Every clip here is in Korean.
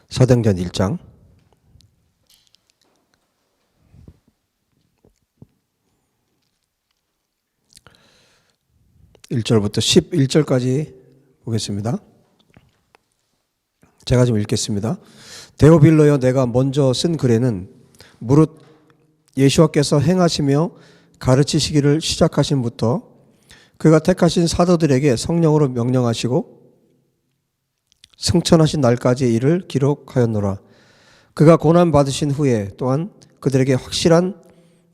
사도행전 1장 1절부터 11절까지 보겠습니다. 제가 좀 읽겠습니다. 데오빌로여, 내가 먼저 쓴 글에는 무릇 예수와께서 행하시며 가르치시기를 시작하신부터 그가 택하신 사도들에게 성령으로 명령하시고 승천하신 날까지의 일을 기록하였노라. 그가 고난받으신 후에 또한 그들에게 확실한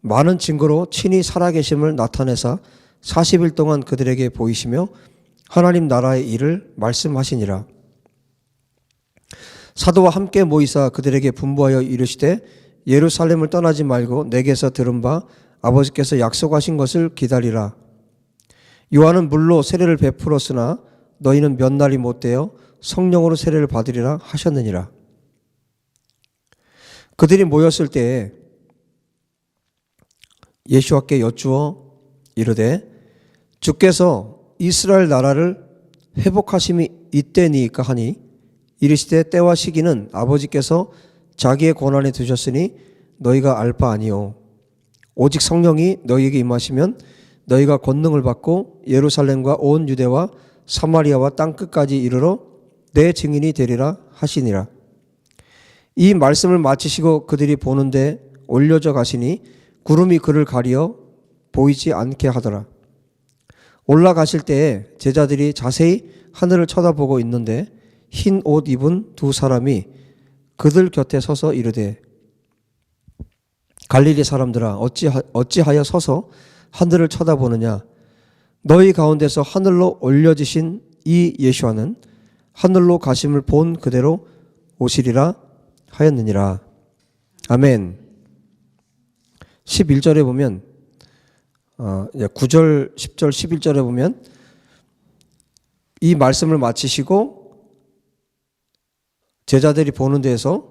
많은 증거로 친히 살아계심을 나타내사 40일 동안 그들에게 보이시며 하나님 나라의 일을 말씀하시니라. 사도와 함께 모이사 그들에게 분부하여 이르시되 예루살렘을 떠나지 말고 내게서 들은 바 아버지께서 약속하신 것을 기다리라. 요한은 물로 세례를 베풀었으나 너희는 몇 날이 못되어 성령으로 세례를 받으리라 하셨느니라. 그들이 모였을 때에 예수와께 여쭈어 이르되 주께서 이스라엘 나라를 회복하심이 이때니까 하니 이르시되 때와 시기는 아버지께서 자기의 권한에 두셨으니 너희가 알 바 아니요 오직 성령이 너희에게 임하시면 너희가 권능을 받고 예루살렘과 온 유대와 사마리아와 땅끝까지 이르러 내 증인이 되리라 하시니라. 이 말씀을 마치시고 그들이 보는데 올려져 가시니 구름이 그를 가리어 보이지 않게 하더라. 올라가실 때에 제자들이 자세히 하늘을 쳐다보고 있는데 흰 옷 입은 두 사람이 그들 곁에 서서 이르되 갈릴리 사람들아 어찌하여 서서 하늘을 쳐다보느냐. 너희 가운데서 하늘로 올려지신 이 예수와는 하늘로 가심을 본 그대로 오시리라 하였느니라. 아멘. 11절에 보면 9절, 10절, 11절에 보면 이 말씀을 마치시고 제자들이 보는 데에서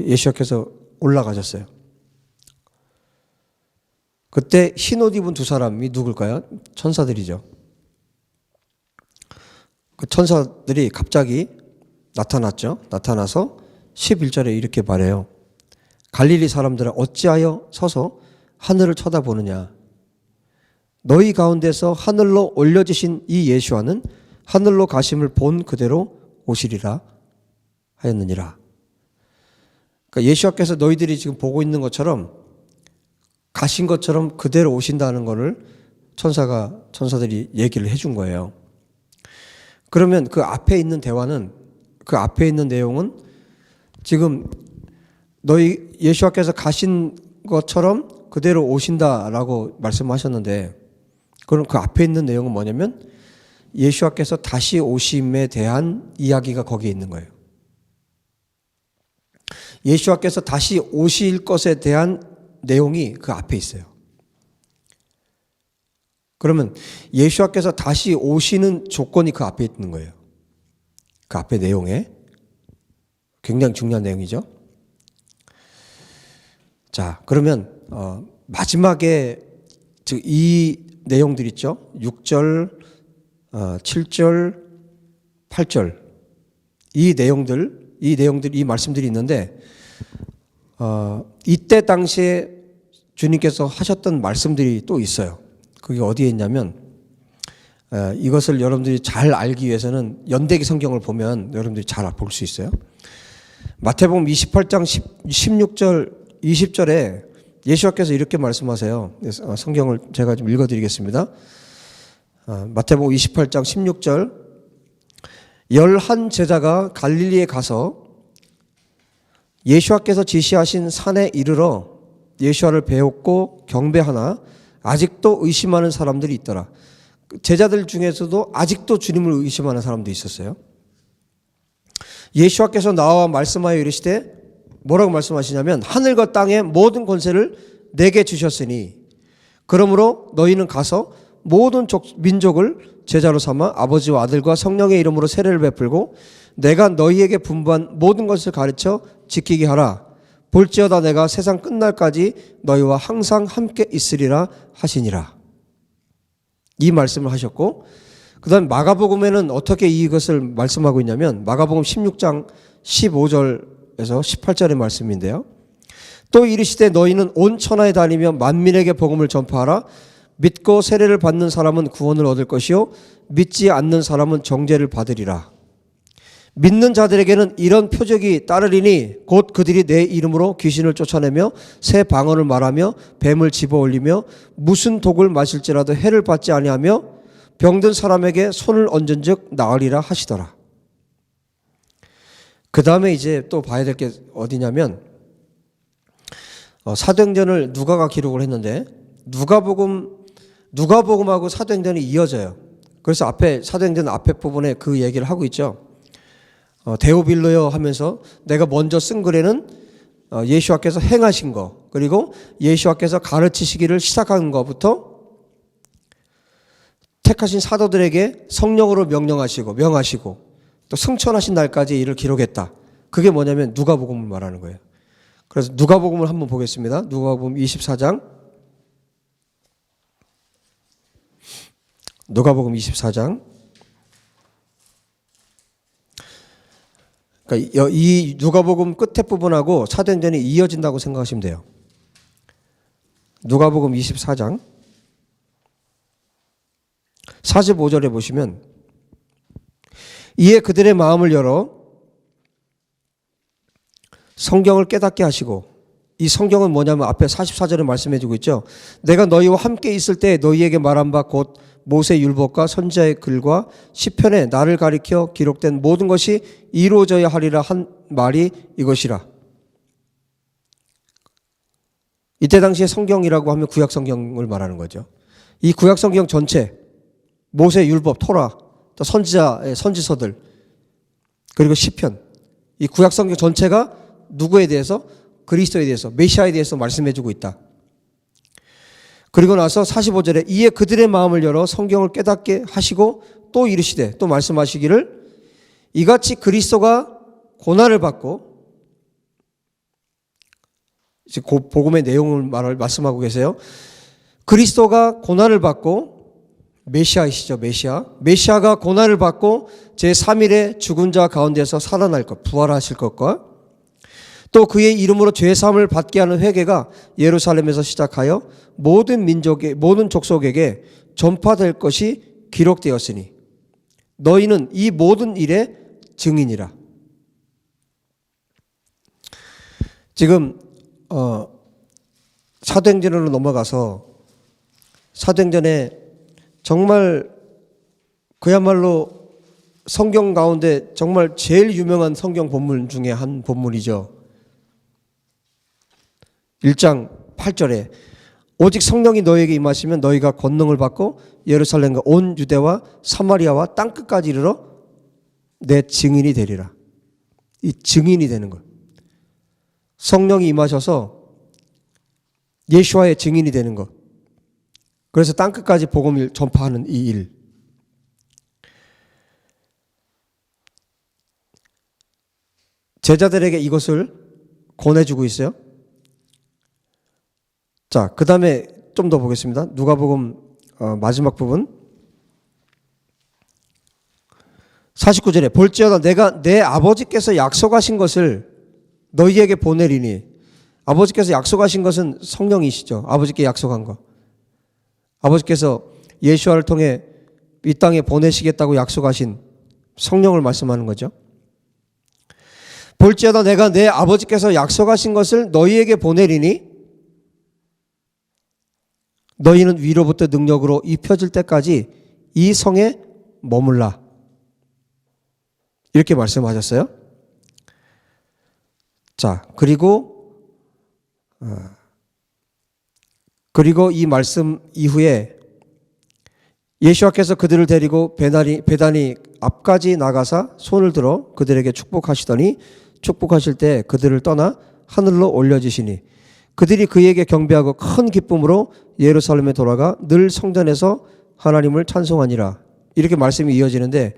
예수께서 올라가셨어요. 그때 흰옷 입은 두 사람이 누굴까요? 천사들이죠. 그 천사들이 갑자기 나타났죠. 나타나서 11절에 이렇게 말해요. 갈릴리 사람들아 어찌하여 서서 하늘을 쳐다보느냐. 너희 가운데서 하늘로 올려지신 이 예수와는 하늘로 가심을 본 그대로 오시리라 하였느니라. 그러니까 예수와께서 너희들이 지금 보고 있는 가신 것처럼 그대로 오신다는 것을 천사들이 얘기를 해준 거예요. 그러면 그 앞에 있는 내용은 지금 너희 예수와께서 가신 것처럼 그대로 오신다라고 말씀하셨는데, 그럼 그 앞에 있는 내용은 뭐냐면 예수와께서 다시 오심에 대한 이야기가 거기에 있는 거예요. 예수와께서 다시 오실 것에 대한 내용이 그 앞에 있어요. 그러면 예수와께서 다시 오시는 조건이 그 앞에 있는 거예요. 그 앞에 내용에 굉장히 중요한 내용이죠. 자, 그러면 마지막에 이 내용들 있죠. 6절, 7절, 8절 이 말씀들이 있는데 이때 당시에 주님께서 하셨던 말씀들이 또 있어요. 그게 어디에 있냐면 이것을 여러분들이 잘 알기 위해서는 연대기 성경을 보면 여러분들이 잘 볼 수 있어요. 마태복음 28장 16절 20절에 예수께서 이렇게 말씀하세요. 성경을 제가 좀 읽어드리겠습니다. 마태복음 28장 16절 11 제자가 갈릴리에 가서 예수께서 지시하신 산에 이르러 예수를 배웠고 경배하나 아직도 의심하는 사람들이 있더라. 제자들 중에서도 아직도 주님을 의심하는 사람도 있었어요. 예수께서 나와 말씀하여 이르시되 뭐라고 말씀하시냐면 하늘과 땅의 모든 권세를 내게 주셨으니 그러므로 너희는 가서 모든 민족을 제자로 삼아 아버지와 아들과 성령의 이름으로 세례를 베풀고 내가 너희에게 분부한 모든 것을 가르쳐 지키게 하라. 볼지어다 내가 세상 끝날까지 너희와 항상 함께 있으리라 하시니라. 이 말씀을 하셨고, 그 다음 마가복음에는 어떻게 이것을 말씀하고 있냐면 마가복음 16장 15절에서 18절의 말씀인데요. 또 이르시되 너희는 온 천하에 다니며 만민에게 복음을 전파하라. 믿고 세례를 받는 사람은 구원을 얻을 것이요 믿지 않는 사람은 정죄를 받으리라. 믿는 자들에게는 이런 표적이 따르리니 곧 그들이 내 이름으로 귀신을 쫓아내며 새 방언을 말하며 뱀을 집어올리며 무슨 독을 마실지라도 해를 받지 아니하며 병든 사람에게 손을 얹은즉 나으리라 하시더라. 그 다음에 이제 또 봐야 될 게 어디냐면 사도행전을 누가가 기록을 했는데 누가복음하고 사도행전이 이어져요. 그래서 앞에 사도행전 앞에 부분에 그 얘기를 하고 있죠. 데오빌로여 하면서 내가 먼저 쓴 글에는 예수와께서 행하신 거, 그리고 예수와께서 가르치시기를 시작한 것부터 택하신 사도들에게 성령으로 명하시고 또 승천하신 날까지 이를 기록했다. 그게 뭐냐면 누가복음을 말하는 거예요. 그래서 누가복음을 한번 보겠습니다. 누가복음 24장. 누가복음 24장. 그러니까 이 누가복음 끝에 부분하고 사도행전이 이어진다고 생각하시면 돼요. 누가복음 24장 45절에 보시면 이에 그들의 마음을 열어 성경을 깨닫게 하시고, 이 성경은 뭐냐면 앞에 44절에 말씀해 주고 있죠. 내가 너희와 함께 있을 때 너희에게 말한 바 곧 모세 율법과 선지자의 글과 시편에 나를 가리켜 기록된 모든 것이 이루어져야 하리라 한 말이 이것이라. 이때 당시에 성경이라고 하면 구약 성경을 말하는 거죠. 이 구약 성경 전체, 모세 율법, 토라, 또 선지자의 선지서들, 그리고 시편, 이 구약 성경 전체가 누구에 대해서? 그리스도에 대해서, 메시아에 대해서 말씀해 주고 있다. 그리고 나서 45절에 이에 그들의 마음을 열어 성경을 깨닫게 하시고 또 이르시되, 또 말씀하시기를 이같이 그리스도가 고난을 받고, 이제 복음의 내용을 말씀하고 계세요. 그리스도가 고난을 받고, 메시아이시죠, 메시아가 고난을 받고 제3일에 죽은 자 가운데서 살아날 것, 부활하실 것과 또 그의 이름으로 죄사함을 받게 하는 회개가 예루살렘에서 시작하여 모든 민족의 모든 족속에게 전파될 것이 기록되었으니 너희는 이 모든 일의 증인이라. 지금 사도행전으로 넘어가서 사도행전에 정말 그야말로 성경 가운데 정말 제일 유명한 성경 본문 중에 한 본문이죠. 1장 8절에 오직 성령이 너희에게 임하시면 너희가 권능을 받고 예루살렘과 온 유대와 사마리아와 땅끝까지 이르러 내 증인이 되리라. 이 증인이 되는 것. 성령이 임하셔서 예수와의 증인이 되는 것. 그래서 땅끝까지 복음을 전파하는 이 일. 제자들에게 이것을 권해주고 있어요. 자, 그 다음에 좀 더 보겠습니다. 누가복음 마지막 부분 49절에 볼지어다 내가 내 아버지께서 약속하신 것을 너희에게 보내리니, 아버지께서 약속하신 것은 성령이시죠. 아버지께 약속한 거. 아버지께서 예수와를 통해 이 땅에 보내시겠다고 약속하신 성령을 말씀하는 거죠. 볼지어다 내가 내 아버지께서 약속하신 것을 너희에게 보내리니 너희는 위로부터 능력으로 입혀질 때까지 이 성에 머물라. 이렇게 말씀하셨어요. 자, 그리고 이 말씀 이후에 예수와께서 그들을 데리고 베다니 앞까지 나가사 손을 들어 그들에게 축복하시더니 축복하실 때 그들을 떠나 하늘로 올려주시니 그들이 그에게 경배하고 큰 기쁨으로 예루살렘에 돌아가 늘 성전에서 하나님을 찬송하니라. 이렇게 말씀이 이어지는데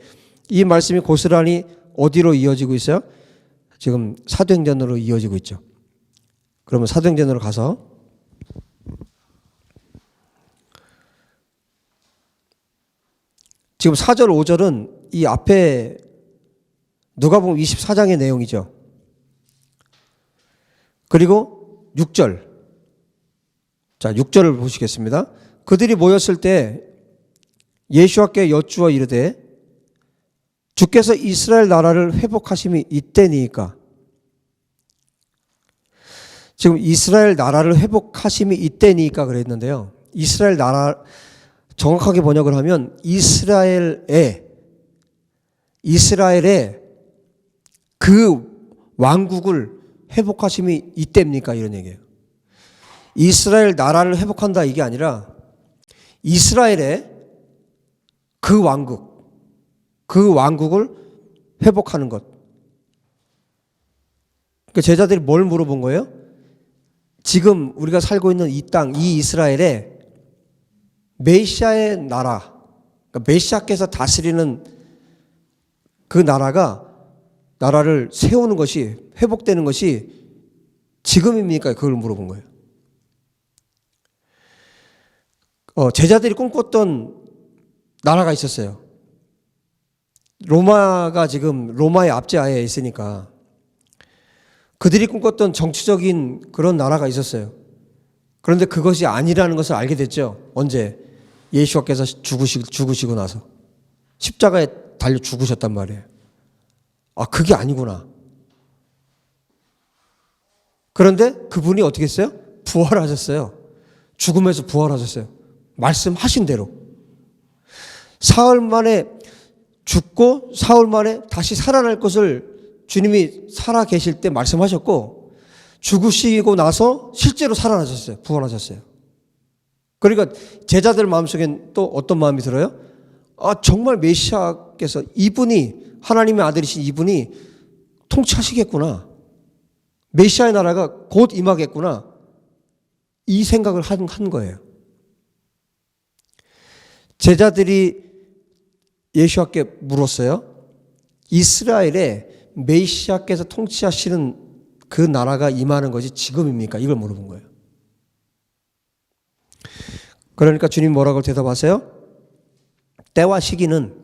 이 말씀이 고스란히 어디로 이어지고 있어요? 지금 사도행전으로 이어지고 있죠. 그러면 사도행전으로 가서 지금 4절 5절은 이 앞에 누가복음 24장의 내용이죠. 그리고 6절. 자, 6절을 보시겠습니다. 그들이 모였을 때 예수와께 여쭈어 이르되 주께서 이스라엘 나라를 회복하심이 이때니까. 지금 이스라엘 나라를 회복하심이 이때니까 그랬는데요. 이스라엘 나라, 정확하게 번역을 하면 이스라엘의 그 왕국을 회복하심이 이때입니까? 이런 얘기예요. 이스라엘 나라를 회복한다 이게 아니라 이스라엘의 그 왕국을 회복하는 것. 그러니까 제자들이 뭘 물어본 거예요? 지금 우리가 살고 있는 이 땅, 이 이스라엘의 메시아의 나라, 그러니까 메시아께서 다스리는 그 나라를 세우는 것이, 회복되는 것이 지금입니까? 그걸 물어본 거예요. 제자들이 꿈꿨던 나라가 있었어요. 로마가 지금 로마의 압제하에 있으니까 그들이 꿈꿨던 정치적인 그런 나라가 있었어요. 그런데 그것이 아니라는 것을 알게 됐죠. 언제? 예수께서 죽으시고 나서 십자가에 달려 죽으셨단 말이에요. 아, 그게 아니구나. 그런데 그분이 어떻게 했어요? 부활하셨어요. 죽음에서 부활하셨어요. 말씀하신 대로. 사흘 만에 죽고 사흘 만에 다시 살아날 것을 주님이 살아 계실 때 말씀하셨고, 죽으시고 나서 실제로 살아나셨어요. 부활하셨어요. 그러니까 제자들 마음속엔 또 어떤 마음이 들어요? 아, 정말 메시아께서 이분이, 하나님의 아들이신 이분이 통치하시겠구나. 메시아의 나라가 곧 임하겠구나. 이 생각을 한 거예요. 제자들이 예수께 물었어요. 이스라엘에 메시아께서 통치하시는 그 나라가 임하는 것이 지금입니까? 이걸 물어본 거예요. 그러니까 주님 뭐라고 대답하세요? 때와 시기는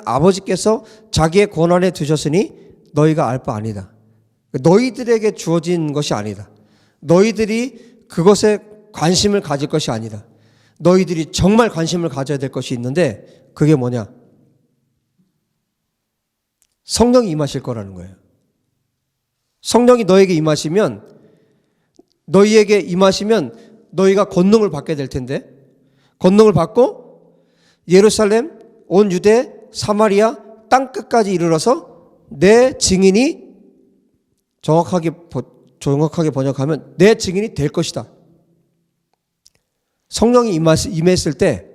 아버지께서 자기의 권한에 두셨으니 너희가 알 바 아니다. 너희들에게 주어진 것이 아니다. 너희들이 그것에 관심을 가질 것이 아니다. 너희들이 정말 관심을 가져야 될 것이 있는데 그게 뭐냐? 성령이 임하실 거라는 거예요. 성령이 너에게 임하시면, 너희에게 임하시면 너희가 권능을 받게 될 텐데, 권능을 받고 예루살렘, 온 유대, 사마리아 땅끝까지 이르러서 내 증인이, 정확하게 번역하면 내 증인이 될 것이다. 성령이 임했을 때,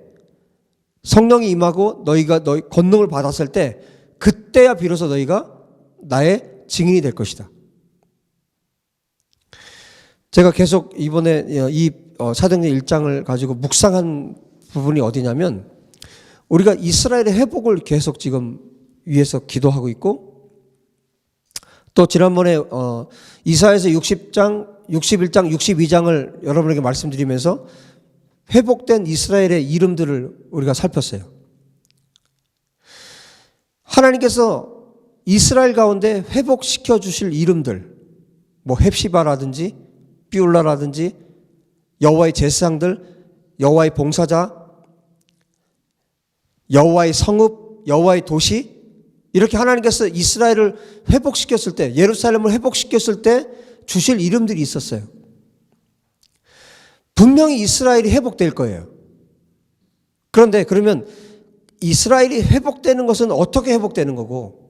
성령이 임하고 너희 권능을 받았을 때, 그때야 비로소 너희가 나의 증인이 될 것이다. 제가 계속 이번에 이 사도행전 1장을 가지고 묵상한 부분이 어디냐면, 우리가 이스라엘의 회복을 계속 지금 위해서 기도하고 있고, 또 지난번에 이사야서 60장, 61장, 62장을 여러분에게 말씀드리면서 회복된 이스라엘의 이름들을 우리가 살폈어요. 하나님께서 이스라엘 가운데 회복시켜 주실 이름들, 뭐 헵시바라든지 삐울라라든지 여호와의 제사장들, 여호와의 봉사자, 여호와의 성읍, 여호와의 도시, 이렇게 하나님께서 이스라엘을 회복시켰을 때, 예루살렘을 회복시켰을 때 주실 이름들이 있었어요. 분명히 이스라엘이 회복될 거예요. 그런데 그러면 이스라엘이 회복되는 것은 어떻게 회복되는 거고,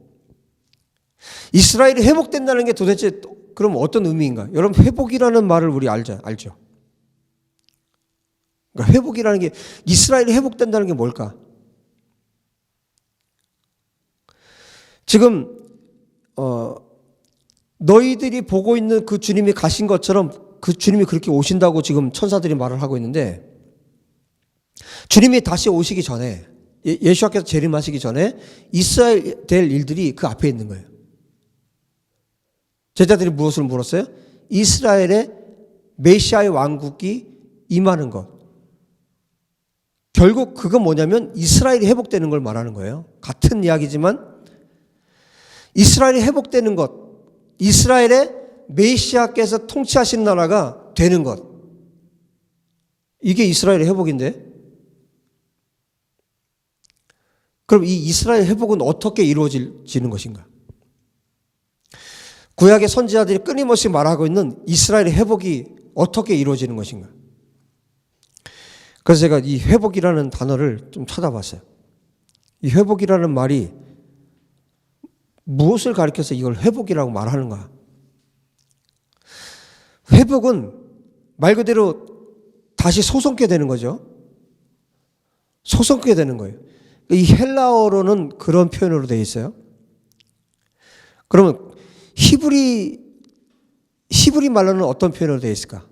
이스라엘이 회복된다는 게 도대체 그럼 어떤 의미인가? 여러분, 회복이라는 말을 우리 알죠? 그러니까 회복이라는 게, 이스라엘이 회복된다는 게 뭘까? 지금 너희들이 보고 있는 그 주님이 가신 것처럼 그 주님이 그렇게 오신다고 지금 천사들이 말을 하고 있는데, 주님이 다시 오시기 전에, 예수께서 재림하시기 전에 있어야 될 일들이 그 앞에 있는 거예요. 제자들이 무엇을 물었어요? 이스라엘의 메시아의 왕국이 임하는 것. 결국 그건 뭐냐면 이스라엘이 회복되는 걸 말하는 거예요. 같은 이야기지만 이스라엘이 회복되는 것, 이스라엘의 메시아께서 통치하시는 나라가 되는 것, 이게 이스라엘의 회복인데, 그럼 이 이스라엘 회복은 어떻게 이루어지는 것인가? 구약의 선지자들이 끊임없이 말하고 있는 이스라엘의 회복이 어떻게 이루어지는 것인가? 그래서 제가 이 회복이라는 단어를 좀 찾아봤어요. 이 회복이라는 말이 무엇을 가리켜서 이걸 회복이라고 말하는가? 회복은 말 그대로 다시 솟게 되는 거죠. 솟게 되는 거예요. 이 헬라어로는 그런 표현으로 되어 있어요. 그러면 히브리 말로는 어떤 표현으로 되어 있을까?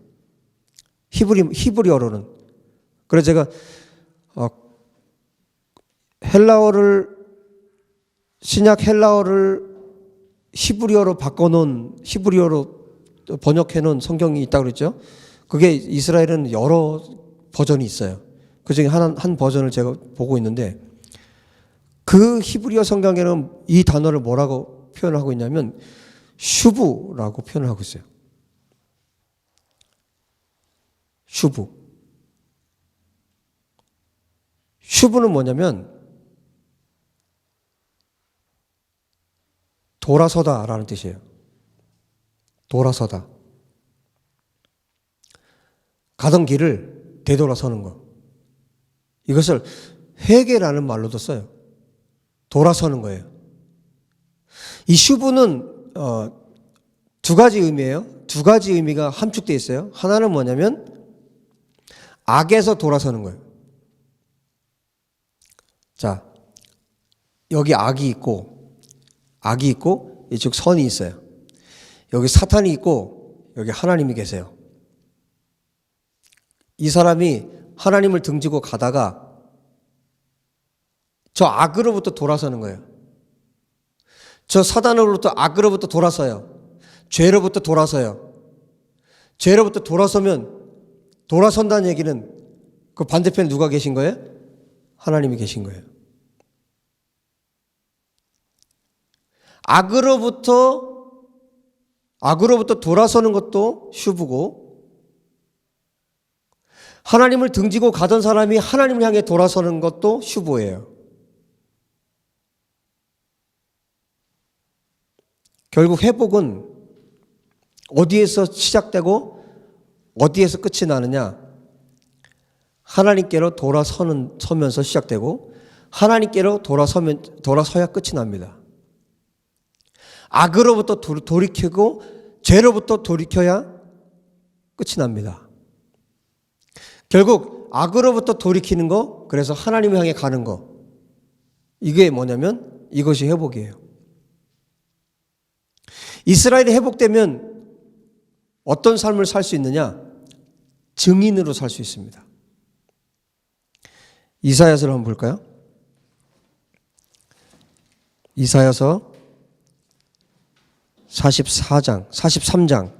히브리어로는. 그래서 제가 신약 헬라어를 히브리어로 바꿔놓은, 히브리어로 번역해놓은 성경이 있다고 그랬죠. 그게 이스라엘은 여러 버전이 있어요. 그 중에 한 버전을 제가 보고 있는데, 그 히브리어 성경에는 이 단어를 뭐라고 표현하고 있냐면 슈브라고 표현을 하고 있어요. 슈브는 뭐냐면 돌아서다라는 뜻이에요. 돌아서다. 가던 길을 되돌아서는 거. 이것을 회개라는 말로도 써요. 돌아서는 거예요. 이 슈브는 두 가지 의미예요. 두 가지 의미가 함축되어 있어요. 하나는 뭐냐면 악에서 돌아서는 거예요. 자, 여기 악이 있고 이쪽 선이 있어요. 여기 사탄이 있고 여기 하나님이 계세요. 이 사람이 하나님을 등지고 가다가 저 악으로부터 돌아서는 거예요. 저 사단으로부터, 악으로부터 돌아서요. 죄로부터 돌아서요. 죄로부터 돌아선다는 얘기는 그 반대편에 누가 계신 거예요? 하나님이 계신 거예요. 악으로부터 돌아서는 것도 슈브고, 하나님을 등지고 가던 사람이 하나님을 향해 돌아서는 것도 슈브예요. 결국 회복은 어디에서 시작되고 어디에서 끝이 나느냐? 하나님께로 돌아서면서 시작되고 하나님께로 돌아서야 끝이 납니다. 악으로부터 돌이키고 죄로부터 돌이켜야 끝이 납니다. 결국 악으로부터 돌이키는 거, 그래서 하나님을 향해 가는 거, 이게 뭐냐면 이것이 회복이에요. 이스라엘이 회복되면 어떤 삶을 살 수 있느냐? 증인으로 살 수 있습니다. 이사야서를 한번 볼까요? 이사야서 43장 43장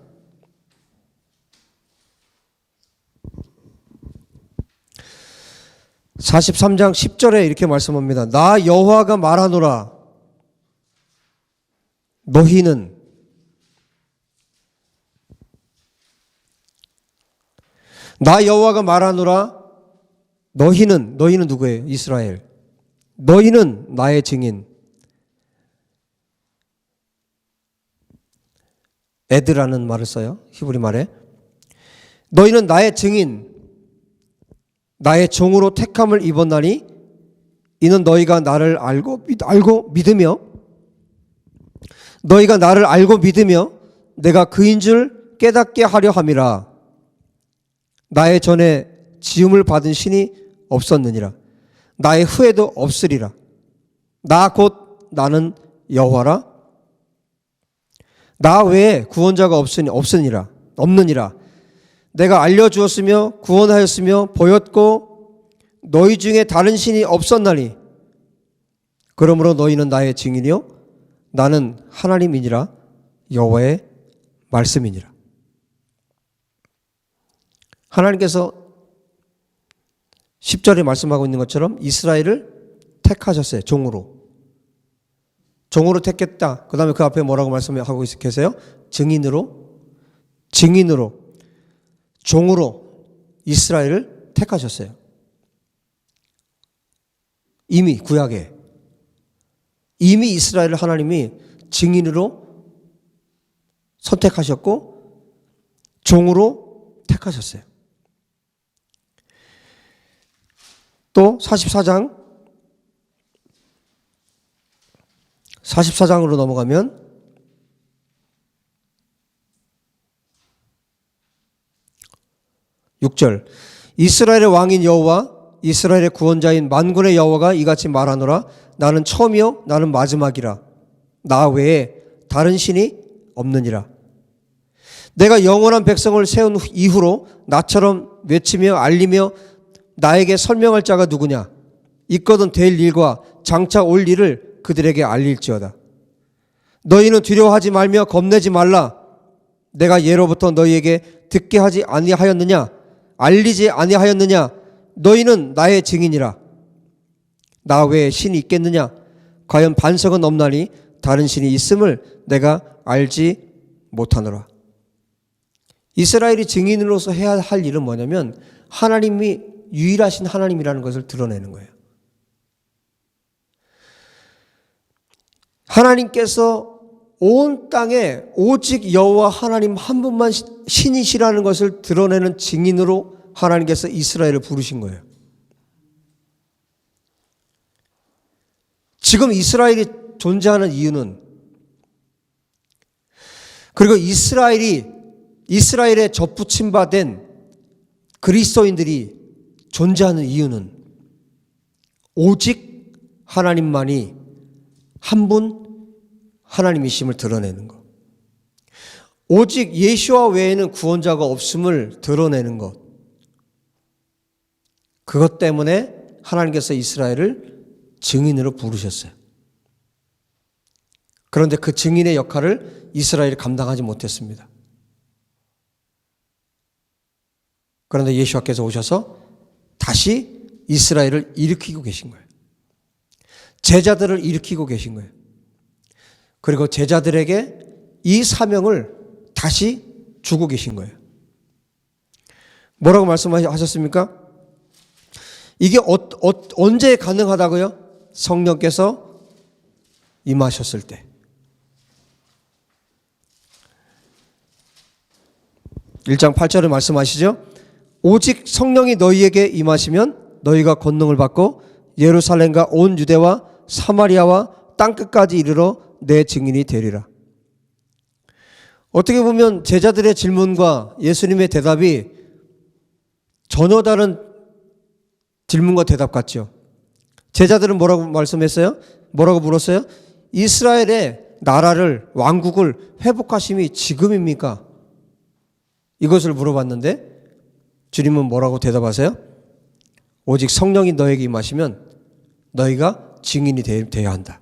10절에 이렇게 말씀합니다. 나 여호와가 말하노라. 너희는 나 여호와가 말하노라. 너희는 누구예요? 이스라엘. 너희는 나의 증인. 에드라는 말을 써요. 히브리 말에. 너희는 나의 증인, 나의 종으로 택함을 입었나니 이는 너희가 나를 알고 믿으며, 너희가 나를 알고 믿으며 내가 그인 줄 깨닫게 하려 함이라. 나의 전에 지음을 받은 신이 없었느니라. 나의 후에도 없으리라. 나 곧 나는 여호와라. 나 외에 구원자가 없느니라. 내가 알려주었으며 구원하였으며 보였고 너희 중에 다른 신이 없었나니 그러므로 너희는 나의 증인이요 나는 하나님이니라. 여호와의 말씀이니라. 하나님께서 10절에 말씀하고 있는 것처럼 이스라엘을 택하셨어요. 종으로 종으로 택했다. 그 다음에 그 앞에 뭐라고 말씀하고 계세요? 증인으로, 종으로 이스라엘을 택하셨어요. 이미 구약에 이미 이스라엘을 하나님이 증인으로 선택하셨고 종으로 택하셨어요. 또 44장으로 넘어가면 (6절) 이스라엘의 왕인 여호와 이스라엘의 구원자인 만군의 여호와가 이같이 말하노라. 나는 처음이요 나는 마지막이라. 나 외에 다른 신이 없느니라. 내가 영원한 백성을 세운 이후로 나처럼 외치며 알리며 나에게 설명할 자가 누구냐. 있거든 될 일과 장차 올 일을 그들에게 알릴지어다. 너희는 두려워하지 말며 겁내지 말라. 내가 예로부터 너희에게 듣게 하지 아니하였느냐. 알리지 아니하였느냐. 너희는 나의 증인이라. 나 외에 신이 있겠느냐. 과연 반석은 없나니 다른 신이 있음을 내가 알지 못하노라. 이스라엘이 증인으로서 해야 할 일은 뭐냐면 하나님이 유일하신 하나님이라는 것을 드러내는 거예요. 하나님께서 온 땅에 오직 여호와 하나님 한 분만 신이시라는 것을 드러내는 증인으로 하나님께서 이스라엘을 부르신 거예요. 지금 이스라엘이 존재하는 이유는, 그리고 이스라엘에 접붙임받은 그리스도인들이 존재하는 이유는 오직 하나님만이 한 분 하나님이심을 드러내는 것. 오직 예수와 외에는 구원자가 없음을 드러내는 것. 그것 때문에 하나님께서 이스라엘을 증인으로 부르셨어요. 그런데 그 증인의 역할을 이스라엘이 감당하지 못했습니다. 그런데 예수와께서 오셔서 다시 이스라엘을 일으키고 계신 거예요. 제자들을 일으키고 계신 거예요. 그리고 제자들에게 이 사명을 다시 주고 계신 거예요. 뭐라고 말씀하셨습니까? 이게 언제 가능하다고요? 성령께서 임하셨을 때. 1장 8절에 말씀하시죠. 오직 성령이 너희에게 임하시면 너희가 권능을 받고 예루살렘과 온 유대와 사마리아와 땅끝까지 이르러 내 증인이 되리라. 어떻게 보면 제자들의 질문과 예수님의 대답이 전혀 다른 질문과 대답 같죠. 제자들은 뭐라고 말씀했어요? 뭐라고 물었어요? 이스라엘의 나라를, 왕국을 회복하심이 지금입니까? 이것을 물어봤는데 주님은 뭐라고 대답하세요? 오직 성령이 너에게 임하시면 너희가 증인이 되어야 한다.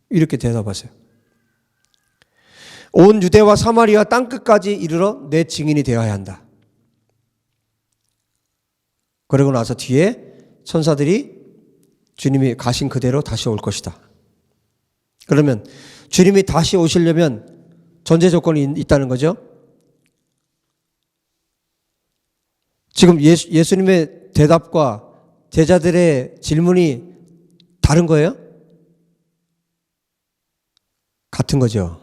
이렇게 대답하세요. 온 유대와 사마리아 땅끝까지 이르러 내 증인이 되어야 한다. 그러고 나서 뒤에 천사들이 주님이 가신 그대로 다시 올 것이다. 그러면 주님이 다시 오시려면 전제 조건이 있다는 거죠. 지금 예수님의 대답과 제자들의 질문이 다른 거예요? 같은 거죠.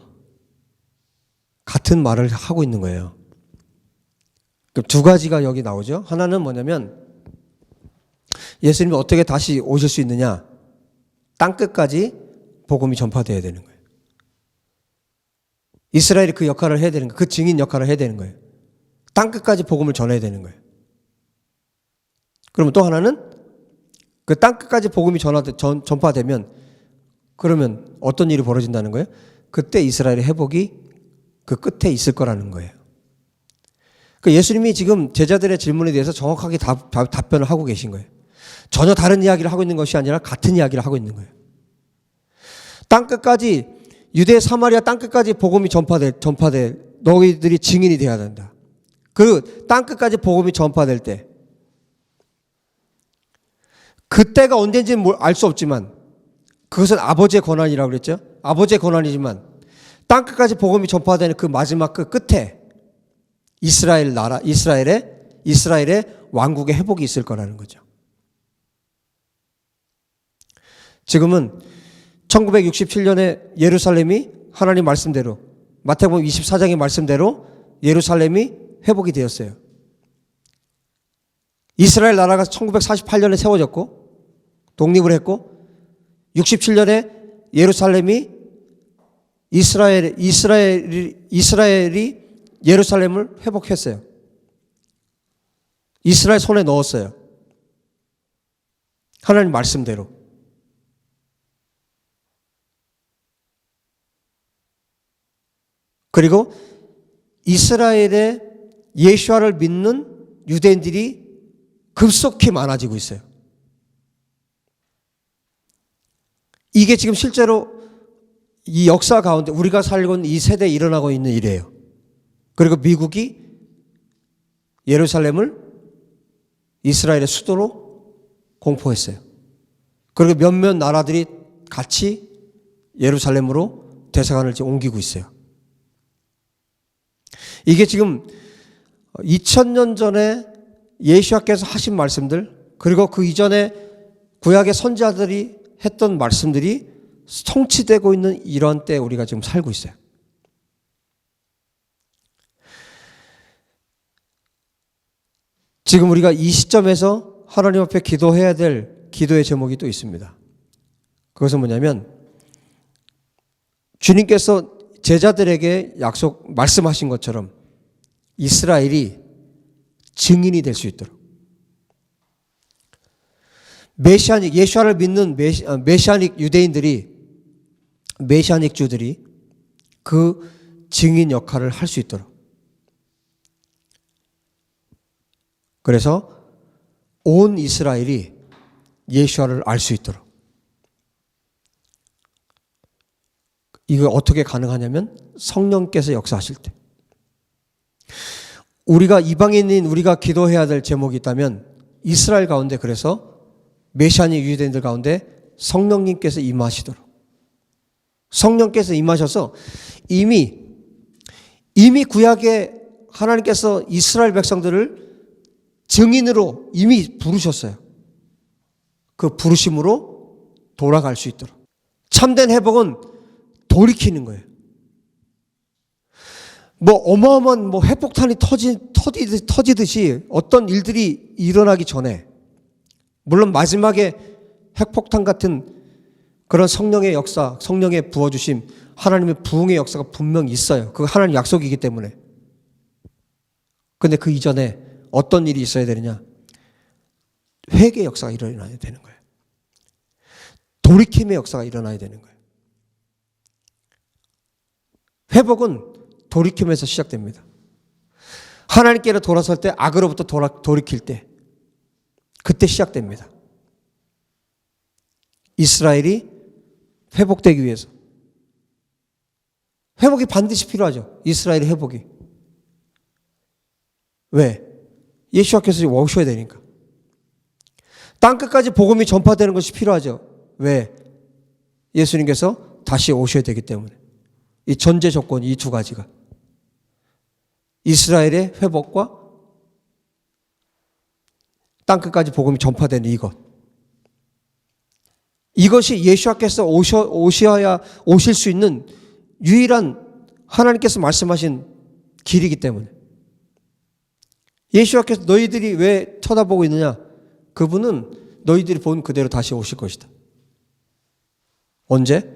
같은 말을 하고 있는 거예요. 두 가지가 여기 나오죠. 하나는 뭐냐면 예수님이 어떻게 다시 오실 수 있느냐. 땅끝까지 복음이 전파되어야 되는 거예요. 이스라엘이 그 역할을 해야 되는 거예요. 그 증인 역할을 해야 되는 거예요. 땅끝까지 복음을 전해야 되는 거예요. 그러면 또 하나는 그 땅끝까지 복음이 전파되면 그러면 어떤 일이 벌어진다는 거예요? 그때 이스라엘의 회복이 그 끝에 있을 거라는 거예요. 그 예수님이 지금 제자들의 질문에 대해서 정확하게 답변을 하고 계신 거예요. 전혀 다른 이야기를 하고 있는 것이 아니라 같은 이야기를 하고 있는 거예요. 땅끝까지, 유대 사마리아 땅끝까지 복음이 전파돼 너희들이 증인이 되어야 된다. 그 땅끝까지 복음이 전파될 때, 그때가 언제인지는 알 수 없지만 그것은 아버지의 권한이라고 그랬죠. 아버지의 권한이지만 땅 끝까지 복음이 전파되는 그 마지막 그 끝에 이스라엘 나라, 이스라엘의 왕국의 회복이 있을 거라는 거죠. 지금은 1967년에 예루살렘이 하나님 말씀대로, 마태복음 24장의 말씀대로 예루살렘이 회복이 되었어요. 이스라엘 나라가 1948년에 세워졌고 독립을 했고 67년에 예루살렘이 이스라엘이 예루살렘을 회복했어요. 이스라엘 손에 넣었어요. 하나님 말씀대로. 그리고 이스라엘의 예수와를 믿는 유대인들이 급속히 많아지고 있어요. 이게 지금 실제로 이 역사 가운데 우리가 살고 있는 이 세대에 일어나고 있는 일이에요. 그리고 미국이 예루살렘을 이스라엘의 수도로 공포했어요. 그리고 몇몇 나라들이 같이 예루살렘으로 대사관을 지금 옮기고 있어요. 이게 지금 2000년 전에 예수님께서 하신 말씀들, 그리고 그 이전에 구약의 선지자들이 했던 말씀들이 성취되고 있는 이런 때에 우리가 지금 살고 있어요. 지금 우리가 이 시점에서 하나님 앞에 기도해야 될 기도의 제목이 또 있습니다. 그것은 뭐냐면 주님께서 제자들에게 말씀하신 것처럼 이스라엘이 증인이 될 수 있도록 예수와를 믿는 메시아닉 유대인들이, 메시아닉 주들이 그 증인 역할을 할 수 있도록, 그래서 온 이스라엘이 예수와를 알 수 있도록. 이거 어떻게 가능하냐면 성령께서 역사하실 때. 우리가 이방인인 우리가 기도해야 될 제목이 있다면 이스라엘 가운데, 그래서 메시아닉 유대인들 가운데 성령님께서 임하시도록, 성령께서 임하셔서 이미 구약에 하나님께서 이스라엘 백성들을 증인으로 이미 부르셨어요. 그 부르심으로 돌아갈 수 있도록. 참된 회복은 돌이키는 거예요. 어마어마한 핵폭탄이 터지듯이 어떤 일들이 일어나기 전에, 물론 마지막에 핵폭탄 같은 그런 성령의 역사, 성령의 부어주심, 하나님의 부흥의 역사가 분명히 있어요. 그거 하나님 약속이기 때문에. 근데 그 이전에 어떤 일이 있어야 되느냐? 회개의 역사가 일어나야 되는 거예요. 돌이킴의 역사가 일어나야 되는 거예요. 회복은 돌이킴에서 시작됩니다. 하나님께로 돌아설 때, 악으로부터 돌이킬 때, 그때 시작됩니다. 이스라엘이 회복되기 위해서. 회복이 반드시 필요하죠. 이스라엘의 회복이. 왜? 예수님께서 오셔야 되니까. 땅끝까지 복음이 전파되는 것이 필요하죠. 왜? 예수님께서 다시 오셔야 되기 때문에. 이 전제 조건, 이 두 가지가. 이스라엘의 회복과 땅끝까지 복음이 전파되는 이것. 이것이 예수님께서 오실 수 있는 유일한 하나님께서 말씀하신 길이기 때문에. 예수님께서 너희들이 왜 쳐다보고 있느냐? 그분은 너희들이 본 그대로 다시 오실 것이다. 언제?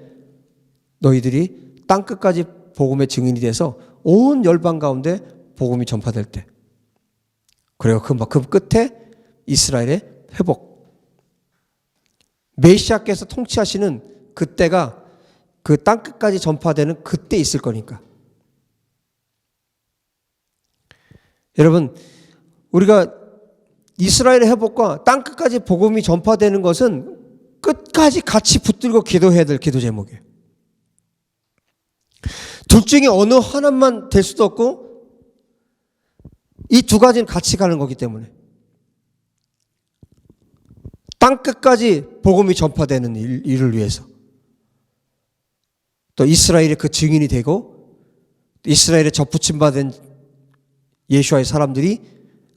너희들이 땅끝까지 복음의 증인이 돼서 온 열방 가운데 복음이 전파될 때. 그리고 그 끝에 이스라엘의 회복. 메시아께서 통치하시는 그때가 그 땅끝까지 전파되는 그때 있을 거니까. 여러분, 우리가 이스라엘의 회복과 땅끝까지 복음이 전파되는 것은 끝까지 같이 붙들고 기도해야 될 기도 제목이에요. 둘 중에 어느 하나만 될 수도 없고 이 두 가지는 같이 가는 거기 때문에 땅끝까지 복음이 전파되는 일을 위해서 또 이스라엘의 그 증인이 되고 이스라엘에 접붙임 받은 예수와의 사람들이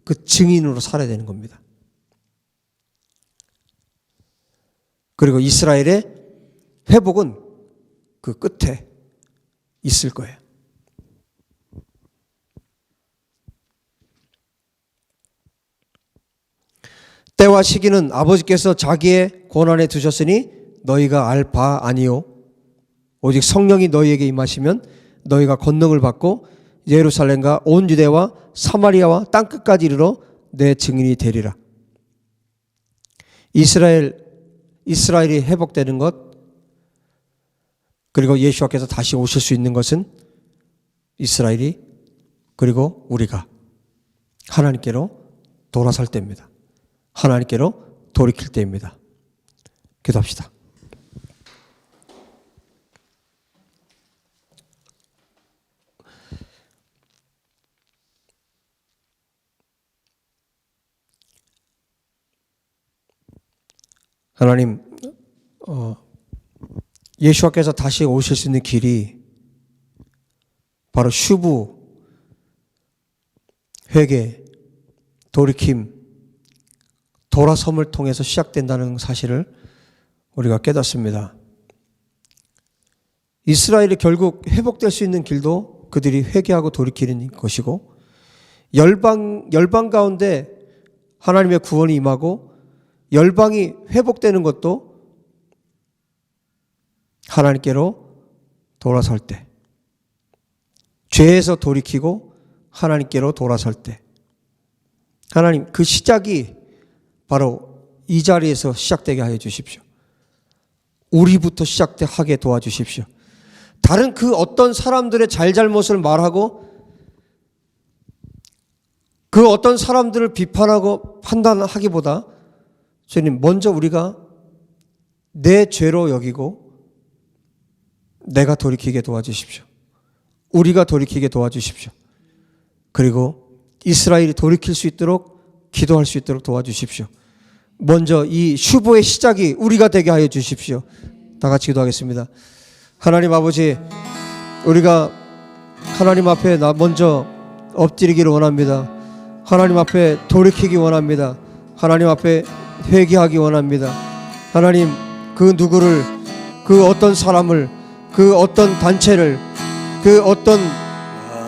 그 증인으로 살아야 되는 겁니다. 그리고 이스라엘의 회복은 그 끝에 있을 거예요. 때와 시기는 아버지께서 자기의 권한에 두셨으니 너희가 알 바 아니요. 오직 성령이 너희에게 임하시면 너희가 권능을 받고 예루살렘과 온 유대와 사마리아와 땅끝까지 이르러 내 증인이 되리라. 이스라엘이 회복되는 것, 그리고 예수께서 다시 오실 수 있는 것은 이스라엘이 그리고 우리가 하나님께로 돌아설 때입니다. 하나님께로 돌이킬 때입니다. 기도합시다. 하나님, 예수께서 다시 오실 수 있는 길이 바로 슈브, 회개, 돌이킴, 돌아섬을 통해서 시작된다는 사실을 우리가 깨닫습니다. 이스라엘이 결국 회복될 수 있는 길도 그들이 회개하고 돌이키는 것이고, 열방 가운데 하나님의 구원이 임하고 열방이 회복되는 것도 하나님께로 돌아설 때, 죄에서 돌이키고 하나님께로 돌아설 때, 하나님 그 시작이 바로 이 자리에서 시작되게 하여 주십시오. 우리부터 시작하게 도와주십시오. 다른 그 어떤 사람들의 잘잘못을 말하고 그 어떤 사람들을 비판하고 판단하기보다 주님, 먼저 우리가 내 죄로 여기고 내가 돌이키게 도와주십시오. 우리가 돌이키게 도와주십시오. 그리고 이스라엘이 돌이킬 수 있도록 기도할 수 있도록 도와주십시오. 먼저 이 슈브의 시작이 우리가 되게 하여 주십시오. 다 같이 기도하겠습니다. 하나님 아버지, 우리가 하나님 앞에 먼저 엎드리기를 원합니다. 하나님 앞에 돌이키기 원합니다. 하나님 앞에 회개하기 원합니다. 하나님, 그 누구를, 그 어떤 사람을, 그 어떤 단체를, 그 어떤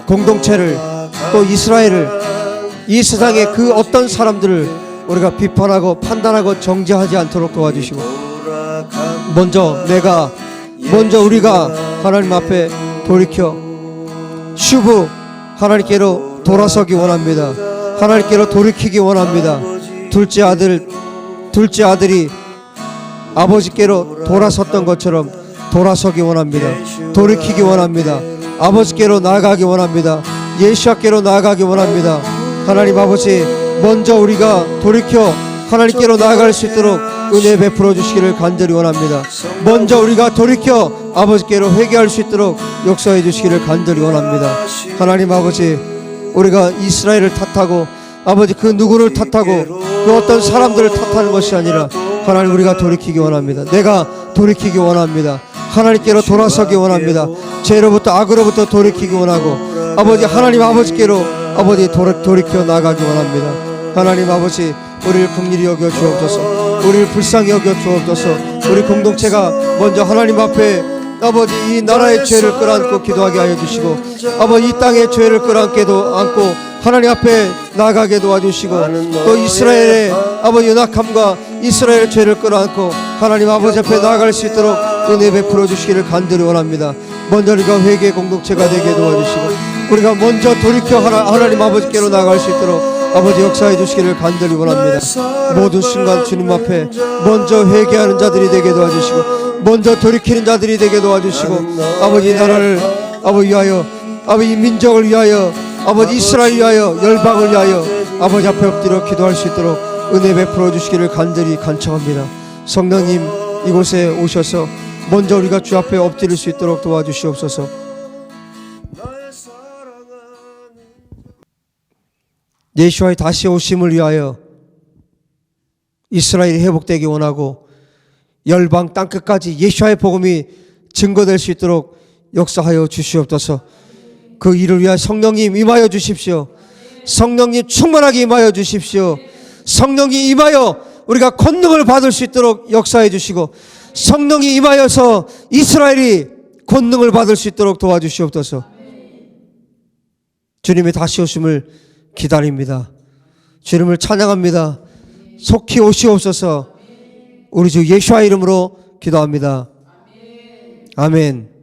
공동체를, 또 이스라엘을, 이 세상의 그 어떤 사람들을 우리가 비판하고 판단하고 정죄하지 않도록 도와주시고, 먼저 우리가 하나님 앞에 돌이켜 슈브 하나님께로 돌아서기 원합니다. 하나님께로 돌이키기 원합니다. 둘째 아들이 아버지께로 돌아섰던 것처럼 돌아서기 원합니다. 돌이키기 원합니다. 아버지께로 나아가기 원합니다. 예수께로 나아가기 원합니다. 하나님 아버지, 먼저 우리가 돌이켜 하나님께로 나아갈 수 있도록 은혜 베풀어 주시기를 간절히 원합니다. 먼저 우리가 돌이켜 아버지께로 회개할 수 있도록 역사해 주시기를 간절히 원합니다. 하나님 아버지, 우리가 이스라엘을 탓하고 아버지 그 누구를 탓하고 그 어떤 사람들을 탓하는 것이 아니라 하나님, 우리가 돌이키기 원합니다. 내가 돌이키기 원합니다. 하나님께로 돌아서기 원합니다. 죄로부터 악으로부터 돌이키기 원하고 아버지, 하나님 아버지께로 아버지 돌이켜 나가기 원합니다. 하나님 아버지, 우리를 긍휼히 여겨 주옵소서. 우리를 불쌍히 여겨 주옵소서. 우리 공동체가 먼저 하나님 앞에 아버지 이 나라의 죄를 끌어안고 기도하게 하여 주시고, 아버지 이 땅의 죄를 끌어안게도 안고 하나님 앞에 나아가게 도와주시고, 또 이스라엘의 아버지 연약함과 이스라엘의 죄를 끌어안고 하나님 아버지 앞에 나아갈 수 있도록 은혜 베풀어 주시기를 간절히 원합니다. 먼저 우리가 회개 공동체가 되게 도와주시고, 우리가 먼저 돌이켜 하나님 아버지께로 나아갈 수 있도록 아버지 역사해 주시기를 간절히 원합니다. 모든 순간 주님 앞에 먼저 회개하는 자들이 되게 도와주시고, 먼저 돌이키는 자들이 되게 도와주시고, 아버지 나라를 아버지 위하여, 아버지 민족을 위하여, 아버지 이스라엘 위하여, 열방을 위하여 아버지 앞에 엎드려 기도할 수 있도록 은혜 베풀어 주시기를 간절히 간청합니다. 성령님, 이곳에 오셔서 먼저 우리가 주 앞에 엎드릴 수 있도록 도와주시옵소서. 예수와의 다시 오심을 위하여 이스라엘이 회복되기 원하고 열방 땅끝까지 예수와의 복음이 증거될 수 있도록 역사하여 주시옵소서. 그 일을 위하여 성령님 임하여 주십시오. 성령님 충만하게 임하여 주십시오. 성령이 임하여 우리가 권능을 받을 수 있도록 역사해 주시고, 성령이 임하여서 이스라엘이 권능을 받을 수 있도록 도와주시옵소서. 주님이 다시 오심을 기다립니다. 주님을 찬양합니다. 속히 오시옵소서. 우리 주 예수와 이름으로 기도합니다. 아멘.